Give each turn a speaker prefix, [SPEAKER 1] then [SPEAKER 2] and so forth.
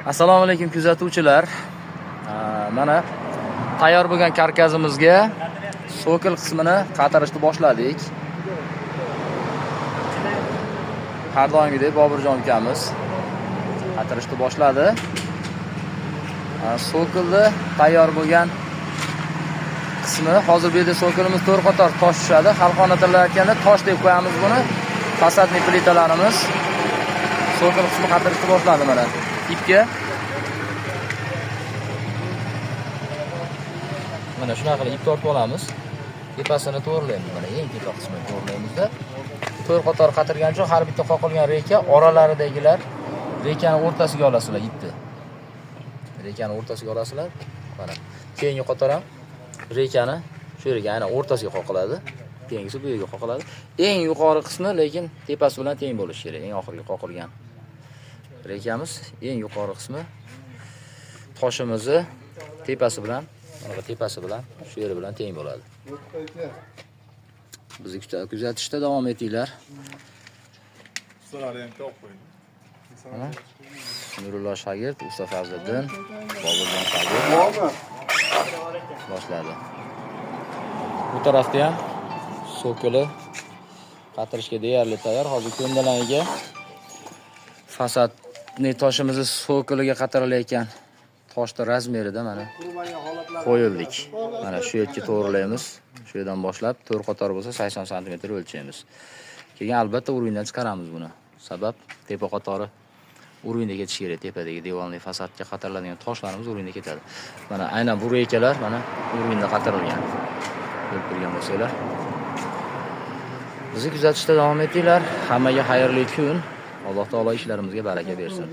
[SPEAKER 1] Assalomu alaykum kuzatuvchilar. Mana tayyor bo'lgan karkazimizga sokil qismini qatirishni boshladik. Har doimgidek Bobirjon ukamiz qatirishni boshladi. Sokilni tayyor bo'lgan qismi hozir bu yerda sokilimiz 4 qator tosh tushadi. Xalqona tilda aytganda tosh deb qo'yamiz buni. Fasadniy plitalarimiz sokil qismi qatirishni boshladi mana. İpga mana shunaqa qilib ip tortib olamiz. Tepasini to'g'rilaymiz. Mana eng tepa qismini to'g'rilaymizda. 4 qator qatirgan uchun har bitta qoqilgan reka oralaridagilar rekani o'rtasiga olasizlar ipni. Rekani o'rtasiga olasizlar. Mana keyingi qator ham rekani shu yerga aynan o'rtasiga qoqiladi. Keyingisi bu yerga qoqiladi. Eng yuqori qismi lekin tepasi bilan teng bo'lishi kerak. Eng oxirgi qoqilgan rekamiz eng yuqori qismi toshimizni tepasi bilan, mana tepasi bilan shu yeri bilan teng bo'ladi. Bizni kuzatishda davom etinglar. Nurullo shogird, Usta Fazliddin, Bobirjon shogird boshladi. Bu tarafda ham sokili qatirishga deyarli tayyor. Hozir ko'ndalangiga fasadni toshimizni sokiliga qatirilayotgan toshning razmerida mana qo'yildik. Mana shu yerga to'g'rilaymiz. Shu yerdan boshlab 4 qator bo'lsa 80 sm o'lchaymiz. Keyin albatta urindan chiqaramiz buni. Sabab tepa qatori urinda ketishi kerak. Tepadagi devorning fasadga qatiriladigan toshlarimiz urinda ketadi. Mana aynan bu rekalar mana urinda qatirilgan. Ko'rib turgan bo'lsanglar. Bizni kuzatishda davom etinglar. Hammaga xayrli kun. Alloh taolo ishlarimizga baraka bersin.